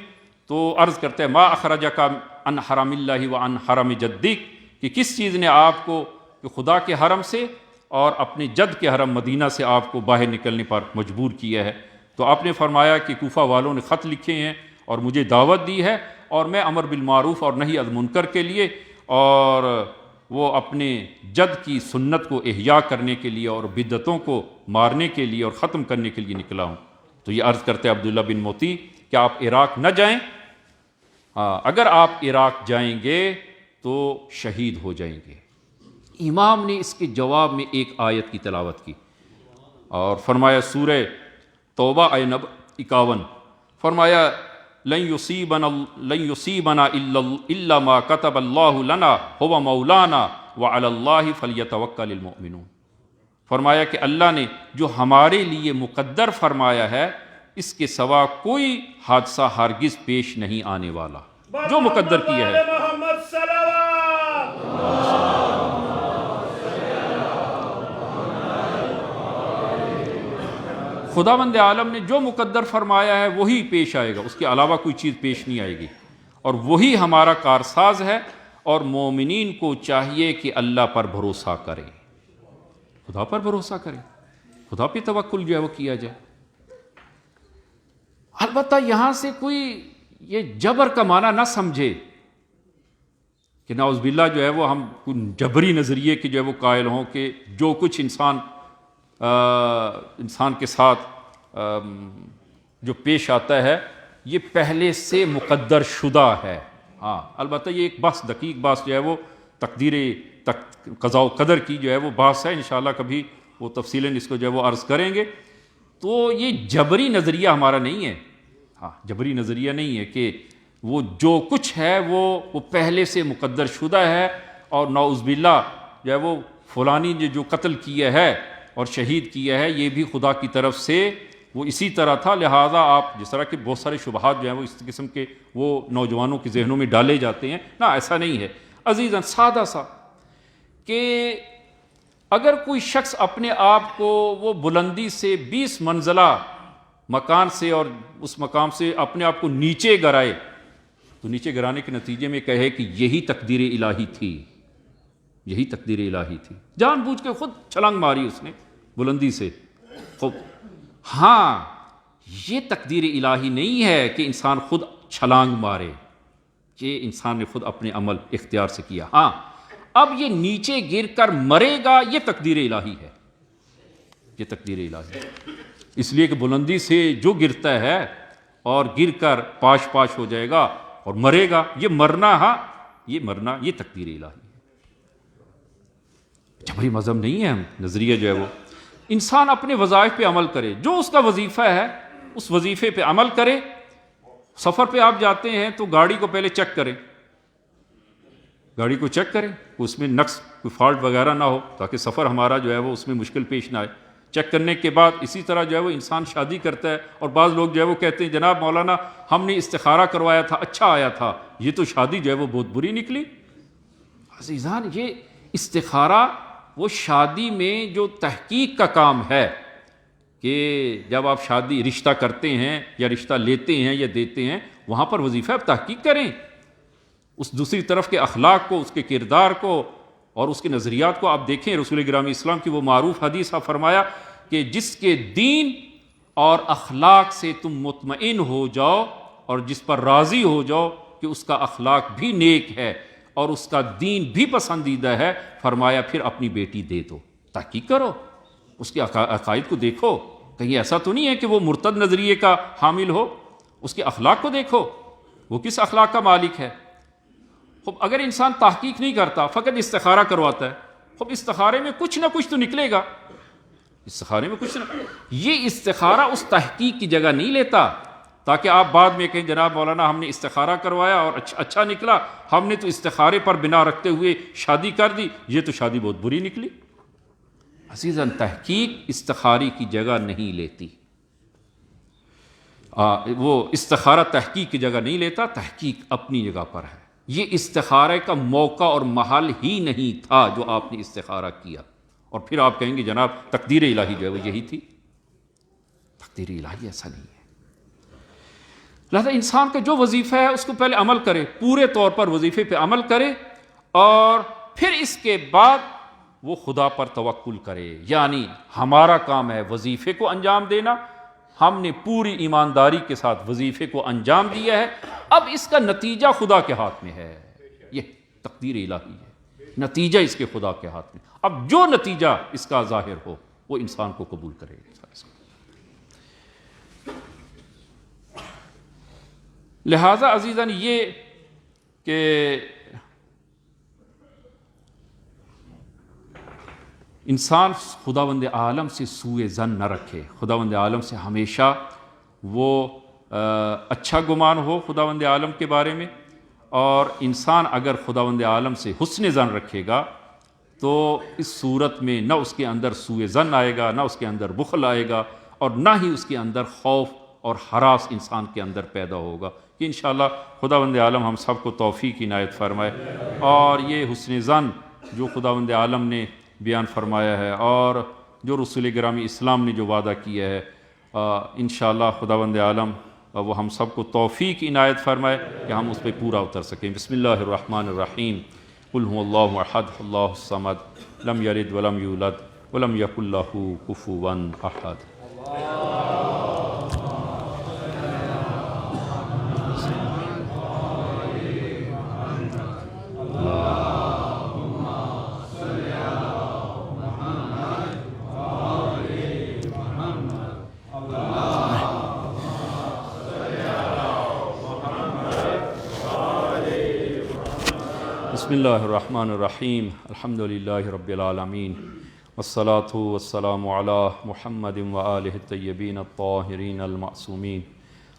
تو عرض کرتا ہے ما اخرجک عن حرم اللہ وعن حرم جدک، کہ کس چیز نے آپ کو کہ خدا کے حرم سے اور اپنے جد کے حرم مدینہ سے آپ کو باہر نکلنے پر مجبور کیا ہے؟ تو آپ نے فرمایا کہ کوفہ والوں نے خط لکھے ہیں اور مجھے دعوت دی ہے، اور میں امر بالمعروف اور نہی عن المنکر کے لیے اور وہ اپنے جد کی سنت کو احیاء کرنے کے لیے اور بدعتوں کو مارنے کے لیے اور ختم کرنے کے لیے نکلا ہوں۔ تو یہ عرض کرتے عبداللہ بن مطیع کہ آپ عراق نہ جائیں، اگر آپ عراق جائیں گے تو شہید ہو جائیں گے۔ امام نے اس کے جواب میں ایک آیت کی تلاوت کی اور فرمایا سورہ توبہ آیت نمبر 51، فرمایا لن یصیبنا الا ما کتب اللہ لنا هو مولانا وعلی اللہ فلیتوکل المؤمنون۔ فرمایا کہ اللہ نے جو ہمارے لیے مقدر فرمایا ہے، اس کے سوا کوئی حادثہ ہرگز پیش نہیں آنے والا، جو مقدر کیا ہے۔ خداوند عالم نے جو مقدر فرمایا ہے وہی پیش آئے گا، اس کے علاوہ کوئی چیز پیش نہیں آئے گی، اور وہی ہمارا کارساز ہے۔ اور مومنین کو چاہیے کہ اللہ پر بھروسہ کرے، خدا پر بھروسہ کرے، خدا پہ توکل جو ہے وہ کیا جائے۔ البتہ یہاں سے کوئی یہ جبر کا معنی نہ سمجھے کہ نعوذ باللہ جو ہے وہ ہم جبری نظریے کے جو ہے وہ قائل ہوں کہ جو کچھ انسان کے ساتھ جو پیش آتا ہے یہ پہلے سے مقدر شدہ ہے۔ ہاں البتہ یہ ایک بحث، دقیق بحث جو ہے وہ قضاء و قدر کی جو ہے وہ بحث ہے، انشاءاللہ کبھی وہ تفصیلاً اس کو جو ہے وہ عرض کریں گے۔ تو یہ جبری نظریہ ہمارا نہیں ہے، ہاں جبری نظریہ نہیں ہے کہ وہ جو کچھ ہے وہ پہلے سے مقدر شدہ ہے، اور نعوذ باللہ جو ہے وہ فلانی نے جو قتل کیا ہے اور شہید کیا ہے یہ بھی خدا کی طرف سے وہ اسی طرح تھا، لہٰذا آپ جس طرح کے بہت سارے شبہات جو ہیں وہ اس قسم کے وہ نوجوانوں کے ذہنوں میں ڈالے جاتے ہیں، نہ ایسا نہیں ہے عزیزاً۔ سادہ سا کہ اگر کوئی شخص اپنے آپ کو وہ بلندی سے 20 منزلہ مکان سے اور اس مقام سے اپنے آپ کو نیچے گرائے، تو نیچے گرانے کے نتیجے میں کہے کہ یہی تقدیر الہی تھی، یہی تقدیر الہی تھی، جان بوجھ کے خود چھلانگ ماری اس نے بلندی سے، خوب ہاں یہ تقدیر الہی نہیں ہے کہ انسان خود چھلانگ مارے، یہ انسان نے خود اپنے عمل اختیار سے کیا۔ ہاں اب یہ نیچے گر کر مرے گا یہ تقدیر الہی ہے، یہ تقدیر الہی ہے، اس لیے کہ بلندی سے جو گرتا ہے اور گر کر پاش پاش ہو جائے گا اور مرے گا، یہ مرنا، ہاں یہ مرنا یہ تقدیر الہی ہے، جبری مذہب نہیں ہے۔ ہم نظریہ جو ہے وہ انسان اپنے وظائف پہ عمل کرے، جو اس کا وظیفہ ہے اس وظیفے پہ عمل کرے۔ سفر پہ آپ جاتے ہیں تو گاڑی کو پہلے چیک کریں، گاڑی کو چیک کریں اس میں نقص کوئی فالٹ وغیرہ نہ ہو، تاکہ سفر ہمارا جو ہے وہ اس میں مشکل پیش نہ آئے۔ چیک کرنے کے بعد اسی طرح جو ہے وہ انسان شادی کرتا ہے، اور بعض لوگ جو ہے وہ کہتے ہیں جناب مولانا ہم نے استخارہ کروایا تھا اچھا آیا تھا، یہ تو شادی جو ہے وہ بہت بری نکلی۔ عزیزان یہ استخارہ وہ شادی میں جو تحقیق کا کام ہے کہ جب آپ شادی رشتہ کرتے ہیں یا رشتہ لیتے ہیں یا دیتے ہیں، وہاں پر وظیفہ آپ تحقیق کریں، اس دوسری طرف کے اخلاق کو، اس کے کردار کو اور اس کے نظریات کو آپ دیکھیں۔ رسول گرامی اسلام کی وہ معروف حدیث آپ فرمایا کہ جس کے دین اور اخلاق سے تم مطمئن ہو جاؤ اور جس پر راضی ہو جاؤ کہ اس کا اخلاق بھی نیک ہے اور اس کا دین بھی پسندیدہ ہے، فرمایا پھر اپنی بیٹی دے دو۔ تحقیق کرو، اس کے عقائد کو دیکھو، کہیں ایسا تو نہیں ہے کہ وہ مرتد نظریے کا حامل ہو، اس کے اخلاق کو دیکھو وہ کس اخلاق کا مالک ہے۔ خب اگر انسان تحقیق نہیں کرتا، فقط استخارہ کرواتا ہے، خب استخارے میں کچھ نہ کچھ تو نکلے گا، استخارے میں کچھ نہ، یہ استخارہ اس تحقیق کی جگہ نہیں لیتا تاکہ آپ بعد میں کہیں جناب مولانا ہم نے استخارہ کروایا اور اچھا نکلا، ہم نے تو استخارے پر بنا رکھتے ہوئے شادی کر دی، یہ تو شادی بہت بری نکلی۔ عزیزاً تحقیق استخارے کی جگہ نہیں لیتی، وہ استخارہ تحقیق کی جگہ نہیں لیتا، تحقیق اپنی جگہ پر ہے۔ یہ استخارے کا موقع اور محل ہی نہیں تھا جو آپ نے استخارہ کیا، اور پھر آپ کہیں گے جناب تقدیر الہی جو ہے وہ یہی تھی۔ تقدیر الہی ایسا نہیں ہے۔ لہذا انسان کا جو وظیفہ ہے اس کو پہلے عمل کرے، پورے طور پر وظیفے پہ عمل کرے، اور پھر اس کے بعد وہ خدا پر توکل کرے۔ یعنی ہمارا کام ہے وظیفے کو انجام دینا، ہم نے پوری ایمانداری کے ساتھ وظیفے کو انجام دیا ہے، اب اس کا نتیجہ خدا کے ہاتھ میں ہے، یہ تقدیر الہی ہے، نتیجہ اس کے خدا کے ہاتھ میں، اب جو نتیجہ اس کا ظاہر ہو وہ انسان کو قبول کرے گا۔ لہذا عزیزاً یہ کہ انسان خداوند عالم سے سوء ظن نہ رکھے، خداوند عالم سے ہمیشہ وہ اچھا گمان ہو خداوند عالم کے بارے میں، اور انسان اگر خداوند عالم سے حسن ظن رکھے گا تو اس صورت میں نہ اس کے اندر سوء ظن آئے گا، نہ اس کے اندر بخل آئے گا، اور نہ ہی اس کے اندر خوف اور ہراس انسان کے اندر پیدا ہوگا، کہ انشاءاللہ خداوند عالم ہم سب کو توفیق عنایت فرمائے، اور یہ حسن ظن جو خداوند عالم نے بیان فرمایا ہے اور جو رسول گرامی اسلام نے جو وعدہ کیا ہے، انشاءاللہ خداوند عالم وہ ہم سب کو توفیق عنایت فرمائے کہ ہم اس پہ پورا اتر سکیں۔ بسم اللہ الرحمن الرحیم، قل هو اللہ احد اللہ الصمد لم یلد ولم یولد ولم یکن لہ کفوا احد۔ بسم اللہ الرحمن الرحیم، الحمد للہ رب العالمین، والصلاة والسلام علی محمد وآلہ الطیبین الطاہرین المعصومین،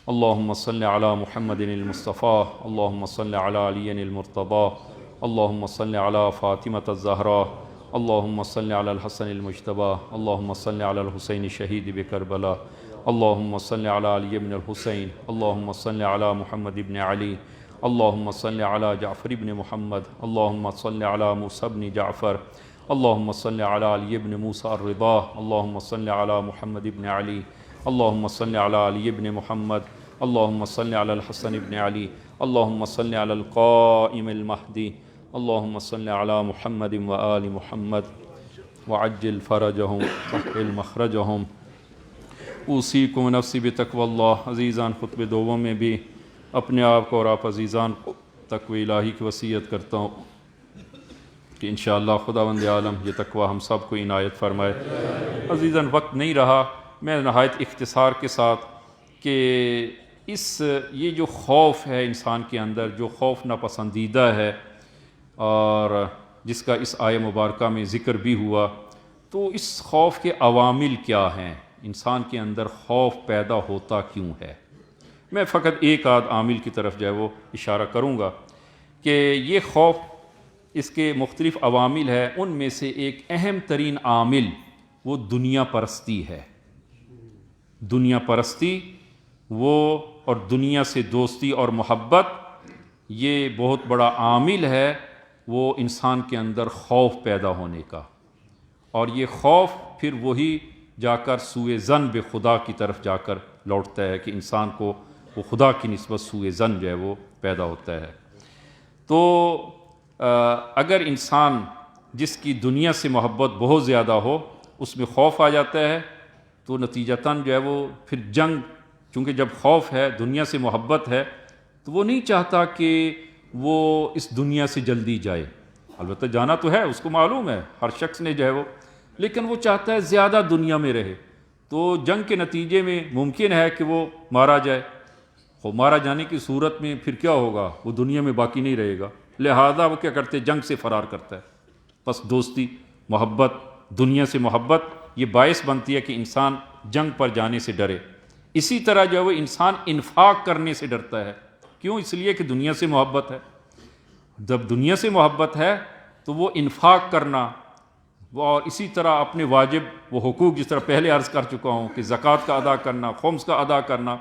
اللہم صل علی محمد المصطفیٰ، اللہم صل علی علی المرتضیٰ، اللہم صل علی فاطمۃ الزہراء، اللہم صل علی الحسن المجتبیٰ، اللہم صل علی الحسین شہید بکربلا، اللہم صل علی علی بن الحسین، اللہم صل علی محمد بن علی، اللہم صل علی جعفر بن محمد، اللہم صل علی موسیٰ بن جعفر، اللہم صل علی علی بن موسیٰ الرضا، اللہم صل علی محمد بن علی، اللہم صل علی علی بن محمد، اللہم صل علی الحسن بن علی، اللہم صل علی القائم المہدی، اللہم صل علی محمد وآل محمد وعجل فرجہم وحل مخرجہم۔ اوصیکم نفسی بتقوی اللہ۔ عزیزان، خطبہ دوم میں بھی اپنے آپ کو اور آپ عزیزان کو تقوی الہی کی وصیت کرتا ہوں کہ انشاءاللہ خداوند عالم یہ تقوی ہم سب کو عنایت فرمائے۔ عزیزان، وقت نہیں رہا، میں نہایت اختصار کے ساتھ کہ یہ جو خوف ہے انسان کے اندر، جو خوف ناپسندیدہ ہے اور جس کا اس آیہ مبارکہ میں ذکر بھی ہوا، تو اس خوف کے عوامل کیا ہیں؟ انسان کے اندر خوف پیدا ہوتا کیوں ہے؟ میں فقط ایک آدھ عامل کی طرف جو ہے وہ اشارہ کروں گا کہ یہ خوف، اس کے مختلف عوامل ہے، ان میں سے ایک اہم ترین عامل وہ دنیا پرستی ہے۔ دنیا پرستی وہ اور دنیا سے دوستی اور محبت، یہ بہت بڑا عامل ہے وہ انسان کے اندر خوف پیدا ہونے کا، اور یہ خوف پھر وہی جا کر سوء ظن بے خدا کی طرف جا کر لوٹتا ہے کہ انسان کو وہ خدا کی نسبت سوء ظن جو ہے وہ پیدا ہوتا ہے۔ تو اگر انسان جس کی دنیا سے محبت بہت زیادہ ہو، اس میں خوف آ جاتا ہے، تو نتیجتاً جو ہے وہ پھر جنگ، چونکہ جب خوف ہے، دنیا سے محبت ہے، تو وہ نہیں چاہتا کہ وہ اس دنیا سے جلدی جائے۔ البتہ جانا تو ہے، اس کو معلوم ہے، ہر شخص نے جو ہے وہ، لیکن وہ چاہتا ہے زیادہ دنیا میں رہے۔ تو جنگ کے نتیجے میں ممکن ہے کہ وہ مارا جائے، اور مارا جانے کی صورت میں پھر کیا ہوگا؟ وہ دنیا میں باقی نہیں رہے گا، لہذا وہ کیا کرتے؟ جنگ سے فرار کرتا ہے۔ بس دوستی، محبت، دنیا سے محبت یہ باعث بنتی ہے کہ انسان جنگ پر جانے سے ڈرے۔ اسی طرح جو ہے وہ انسان انفاق کرنے سے ڈرتا ہے۔ کیوں؟ اس لیے کہ دنیا سے محبت ہے۔ جب دنیا سے محبت ہے تو وہ انفاق کرنا، اور اسی طرح اپنے واجب وہ حقوق، جس طرح پہلے عرض کر چکا ہوں کہ زکوٰۃ کا ادا کرنا، خمس کا ادا کرنا،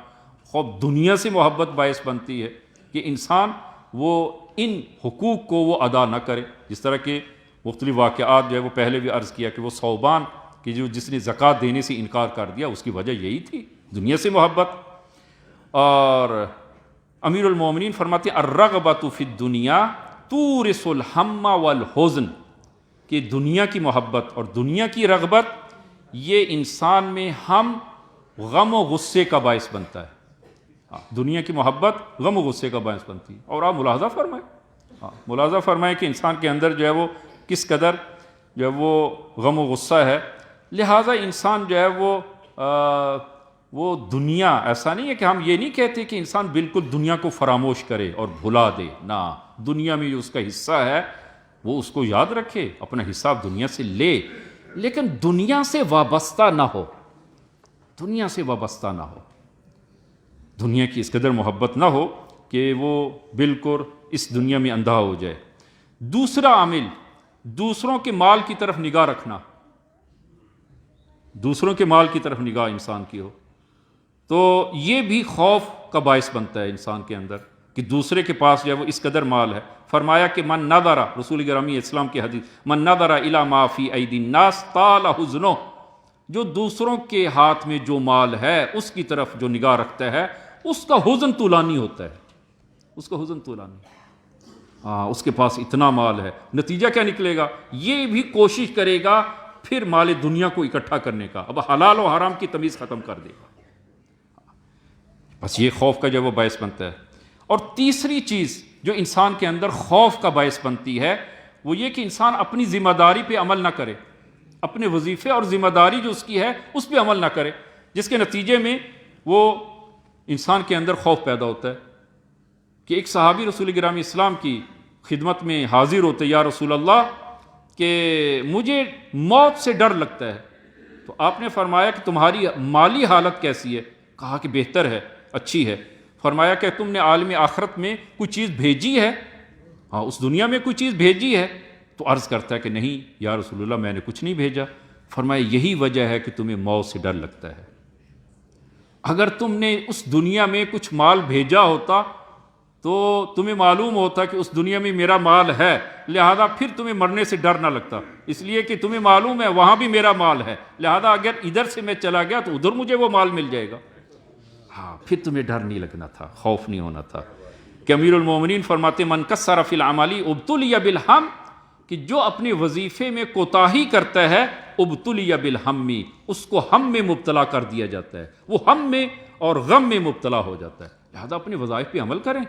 خوب دنیا سے محبت باعث بنتی ہے کہ انسان وہ ان حقوق کو وہ ادا نہ کرے۔ جس طرح کے مختلف واقعات جو ہے وہ پہلے بھی عرض کیا کہ وہ ثوبان کہ جس نے زکوٰۃ دینے سے انکار کر دیا، اس کی وجہ یہی تھی، دنیا سے محبت۔ اور امیر المومنین فرماتے ہیں الرغبۃ فی الدنیا تورث الہم والحزن، کہ دنیا کی محبت اور دنیا کی رغبت یہ انسان میں ہم، غم و غصے کا باعث بنتا ہے۔ دنیا کی محبت غم و غصے کا باعث بنتی ہے۔ اور آپ ملاحظہ فرمائیں کہ انسان کے اندر جو ہے وہ کس قدر جو ہے وہ غم و غصہ ہے، لہٰذا انسان جو ہے وہ دنیا، ایسا نہیں ہے کہ ہم یہ نہیں کہتے کہ انسان بالکل دنیا کو فراموش کرے اور بھلا دے، نہ، دنیا میں جو اس کا حصہ ہے وہ اس کو یاد رکھے، اپنا حساب دنیا سے لے، لیکن دنیا سے وابستہ نہ ہو، دنیا سے وابستہ نہ ہو، دنیا کی اس قدر محبت نہ ہو کہ وہ بالکل اس دنیا میں اندھا ہو جائے۔ دوسرا عامل، دوسروں کے مال کی طرف نگاہ رکھنا، دوسروں کے مال کی طرف نگاہ انسان کی ہو، تو یہ بھی خوف کا باعث بنتا ہے انسان کے اندر کہ دوسرے کے پاس جو ہے وہ اس قدر مال ہے۔ فرمایا کہ من نظر، رسول گرامی اسلام کی حدیث، من نظر الی ما فی ایدی الناس طال حزنہ، جو دوسروں کے ہاتھ میں جو مال ہے اس کی طرف جو نگاہ رکھتا ہے اس کا حزن طولانی ہوتا ہے، اس کا حزن طولانی، اس کے پاس اتنا مال ہے، نتیجہ کیا نکلے گا؟ یہ بھی کوشش کرے گا پھر مال دنیا کو اکٹھا کرنے کا، اب حلال و حرام کی تمیز ختم کر دے گا، بس یہ خوف کا جو وہ باعث بنتا ہے۔ اور تیسری چیز جو انسان کے اندر خوف کا باعث بنتی ہے وہ یہ کہ انسان اپنی ذمہ داری پہ عمل نہ کرے، اپنے وظیفے اور ذمہ داری جو اس کی ہے اس پہ عمل نہ کرے، جس کے نتیجے میں وہ انسان کے اندر خوف پیدا ہوتا ہے کہ ایک صحابی رسول گرامی اسلام کی خدمت میں حاضر ہوتے، یا رسول اللہ کہ مجھے موت سے ڈر لگتا ہے، تو آپ نے فرمایا کہ تمہاری مالی حالت کیسی ہے؟ کہا کہ بہتر ہے، اچھی ہے۔ فرمایا کہ تم نے عالم آخرت میں کوئی چیز بھیجی ہے؟ ہاں، اس دنیا میں کوئی چیز بھیجی ہے؟ تو عرض کرتا ہے کہ نہیں یا رسول اللہ میں نے کچھ نہیں بھیجا۔ فرمایا یہی وجہ ہے کہ تمہیں موت سے ڈر لگتا ہے، اگر تم نے اس دنیا میں کچھ مال بھیجا ہوتا تو تمہیں معلوم ہوتا کہ اس دنیا میں میرا مال ہے، لہذا پھر تمہیں مرنے سے ڈر نہ لگتا، اس لیے کہ تمہیں معلوم ہے وہاں بھی میرا مال ہے، لہذا اگر ادھر سے میں چلا گیا تو ادھر مجھے وہ مال مل جائے گا، ہاں پھر تمہیں ڈر نہیں لگنا تھا، خوف نہیں ہونا تھا۔ کہ امیر المومنین فرماتے من کسر فی العمل ابتلی بالہم، کہ جو اپنے وظیفے میں کوتاہی کرتا ہے ابتلی بالہم، اس کو ہم میں مبتلا کر دیا جاتا ہے، وہ ہم میں اور غم میں مبتلا ہو جاتا ہے۔ لہذا اپنے وظائف پہ عمل کریں،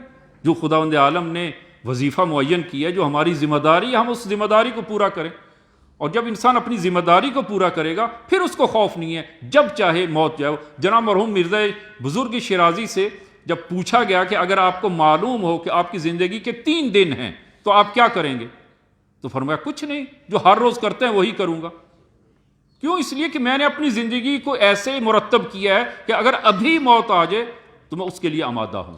جو خداوند عالم نے وظیفہ معین کیا ہے، جو ہماری ذمہ داری ہے، ہم اس ذمہ داری کو پورا کریں، اور جب انسان اپنی ذمہ داری کو پورا کرے گا پھر اس کو خوف نہیں ہے، جب چاہے موت جائے۔ جناب مرحوم مرزا بزرگ شیرازی سے جب پوچھا گیا کہ اگر آپ کو معلوم ہو کہ آپ کی زندگی کے 3 دن ہیں تو آپ کیا کریں گے؟ تو فرمایا کچھ نہیں، جو ہر روز کرتے ہیں وہی کروں گا۔ کیوں؟ اس لیے کہ میں نے اپنی زندگی کو ایسے مرتب کیا ہے کہ اگر ابھی موت آ جائے تو میں اس کے لیے آمادہ ہوں۔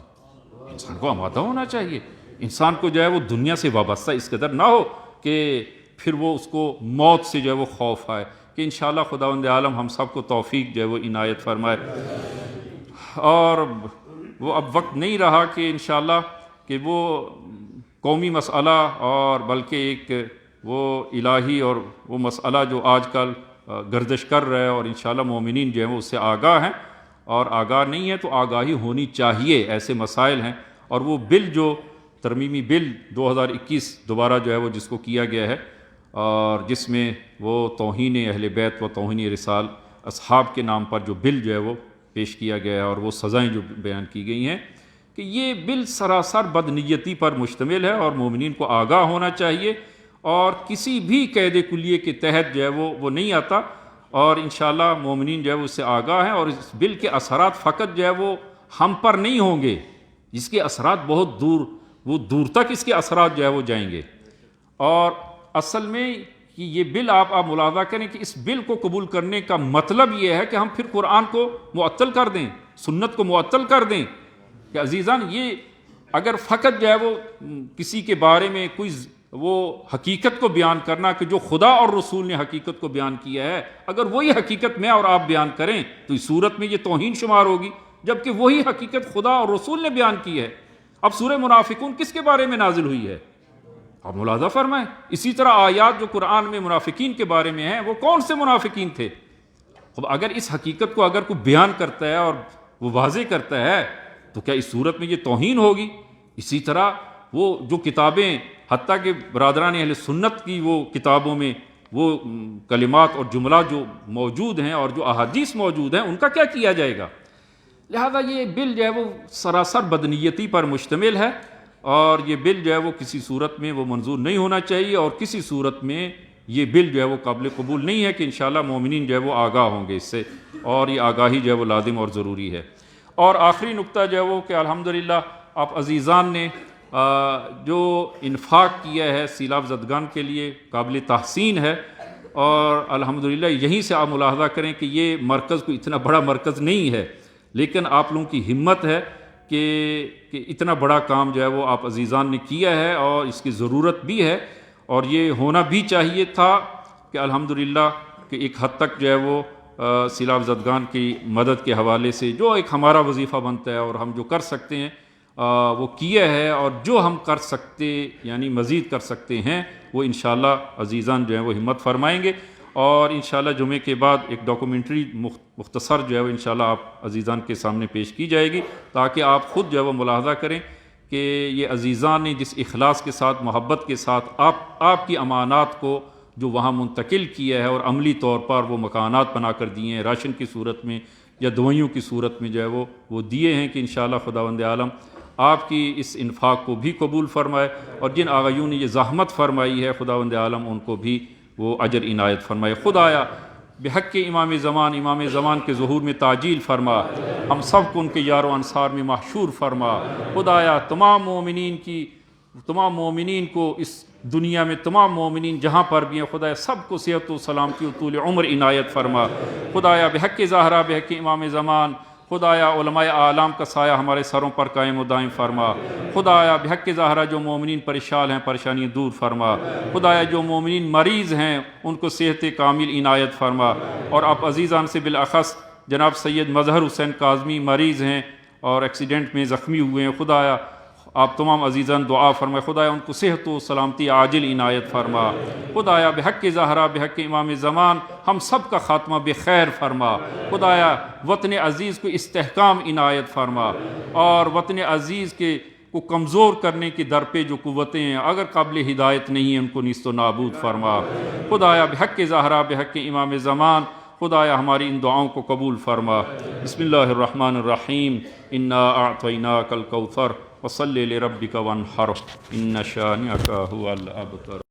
انسان کو آمادہ ہونا چاہیے، انسان کو جو ہے وہ دنیا سے وابستہ اس قدر نہ ہو کہ پھر وہ اس کو موت سے جو ہے وہ خوف آئے۔ کہ انشاءاللہ خداوند عالم ہم سب کو توفیق جو ہے وہ عنایت فرمائے۔ اور وہ اب وقت نہیں رہا کہ انشاءاللہ کہ وہ قومی مسئلہ اور بلکہ ایک وہ الہی اور وہ مسئلہ جو آج کل گردش کر رہا ہے، اور انشاءاللہ مومنین جو ہیں وہ اس سے آگاہ ہیں، اور آگاہ نہیں ہے تو آگاہی ہونی چاہیے، ایسے مسائل ہیں۔ اور وہ بل جو ترمیمی بل 2021 دوبارہ جو ہے وہ جس کو کیا گیا ہے، اور جس میں وہ توہین اہل بیت و توہین رسال اصحاب کے نام پر جو بل جو ہے وہ پیش کیا گیا ہے، اور وہ سزائیں جو بیان کی گئی ہیں، کہ یہ بل سراسر بدنیتی پر مشتمل ہے، اور مومنین کو آگاہ ہونا چاہیے، اور کسی بھی قید کلیے کے تحت جو ہے وہ نہیں آتا، اور انشاءاللہ مومنین جو ہے وہ اس سے آگاہ ہیں۔ اور اس بل کے اثرات فقط جو ہے وہ ہم پر نہیں ہوں گے، اس کے اثرات بہت دور تک اس کے اثرات جو ہے وہ جائیں گے۔ اور اصل میں کہ یہ بل آپ ملاحظہ کریں کہ اس بل کو قبول کرنے کا مطلب یہ ہے کہ ہم پھر قرآن کو معطل کر دیں، سنت کو معطل کر دیں۔ کہ عزیزان، یہ اگر فقط جو ہے وہ کسی کے بارے میں کوئی وہ حقیقت کو بیان کرنا کہ جو خدا اور رسول نے حقیقت کو بیان کیا ہے، اگر وہی حقیقت میں اور آپ بیان کریں تو اس صورت میں یہ توہین شمار ہوگی، جبکہ وہی حقیقت خدا اور رسول نے بیان کی ہے۔ اب سورہ منافقون کس کے بارے میں نازل ہوئی ہے؟ آپ ملاحظہ فرمائیں۔ اسی طرح آیات جو قرآن میں منافقین کے بارے میں ہیں، وہ کون سے منافقین تھے؟ اب اگر اس حقیقت کو اگر کوئی بیان کرتا ہے اور وہ واضح کرتا ہے تو کیا اس صورت میں یہ توہین ہوگی؟ اسی طرح وہ جو کتابیں حتیٰ کہ برادران اہل سنت کی وہ کتابوں میں وہ کلمات اور جملات جو موجود ہیں اور جو احادیث موجود ہیں، ان کا کیا کیا جائے گا؟ لہذا یہ بل جو ہے وہ سراسر بدنیتی پر مشتمل ہے، اور یہ بل جو ہے وہ کسی صورت میں وہ منظور نہیں ہونا چاہیے، اور کسی صورت میں یہ بل جو ہے وہ قابل قبول نہیں ہے۔ کہ انشاءاللہ مومنین جو ہے وہ آگاہ ہوں گے اس سے، اور یہ آگاہی جو ہے وہ لازم اور ضروری ہے۔ اور آخری نقطہ جو ہے وہ کہ الحمدللہ آپ عزیزان نے جو انفاق کیا ہے سیلاب زدگان کے لیے قابل تحسین ہے، اور الحمدللہ یہیں سے آپ ملاحظہ کریں کہ یہ مرکز کوئی اتنا بڑا مرکز نہیں ہے، لیکن آپ لوگوں کی ہمت ہے کہ اتنا بڑا کام جو ہے وہ آپ عزیزان نے کیا ہے، اور اس کی ضرورت بھی ہے، اور یہ ہونا بھی چاہیے تھا کہ الحمدللہ کہ ایک حد تک جو ہے وہ سیلاب زدگان کی مدد کے حوالے سے جو ایک ہمارا وظیفہ بنتا ہے اور ہم جو کر سکتے ہیں وہ کیا ہے، اور جو ہم کر سکتے یعنی مزید کر سکتے ہیں وہ انشاءاللہ عزیزان جو ہیں وہ ہمت فرمائیں گے۔ اور انشاءاللہ جمعے کے بعد ایک ڈاکومنٹری مختصر جو ہے وہ انشاءاللہ آپ عزیزان کے سامنے پیش کی جائے گی، تاکہ آپ خود جو ہے وہ ملاحظہ کریں کہ یہ عزیزان نے جس اخلاص کے ساتھ، محبت کے ساتھ آپ کی امانات کو جو وہاں منتقل کیا ہے اور عملی طور پر وہ مکانات بنا کر دیے ہیں، راشن کی صورت میں یا دوائیوں کی صورت میں جو ہے وہ دیے ہیں، کہ انشاءاللہ خداوند عالم آپ کی اس انفاق کو بھی قبول فرمائے، اور جن آغایوں نے یہ زحمت فرمائی ہے خداوند عالم ان کو بھی وہ اجر عنایت فرمائے۔ خدایا بحق امام زمان کے ظہور میں تعجیل فرما، ہم سب کو ان کے یار و انصار میں محشور فرما۔ خدایا تمام مومنین کو اس دنیا میں، تمام مومنین جہاں پر بھی ہیں، خدایا سب کو صحت و سلامتی و طول عمر عنایت فرما۔ خدایا بحق زہرا، بحق امام زمان، خدایا علماء اعلام کا سایہ ہمارے سروں پر قائم و دائم فرما۔ خدایا بحق زہرا جو مومنین پریشان ہیں، پریشانی دور فرما۔ خدایا جو مومنین مریض ہیں ان کو صحت کامل عنایت فرما، اور آپ عزیزان سے بالاخص جناب سید مظہر حسین کاظمی مریض ہیں اور ایکسیڈنٹ میں زخمی ہوئے ہیں، خدایا آپ تمام عزیزان دعا فرمائے، خدایا ان کو صحت و سلامتی عاجل عنایت فرما۔ خدایا بحق زہرا، بحق امام زمان ہم سب کا خاتمہ بخیر فرما۔ خدایا وطن عزیز کو استحکام عنایت فرما، اور وطن عزیز کو کمزور کرنے کی در پہ جو قوتیں ہیں اگر قابل ہدایت نہیں ہیں ان کو نیست و نابود فرما۔ خدایا بحق زہرا، بحق امام زمان خدایا ہماری ان دعاؤں کو قبول فرما۔ بسم اللہ الرحمن الرحیم، انا اعطیناک الکوثر فصلی لربک وانحر ان شانئک ھو الابتر۔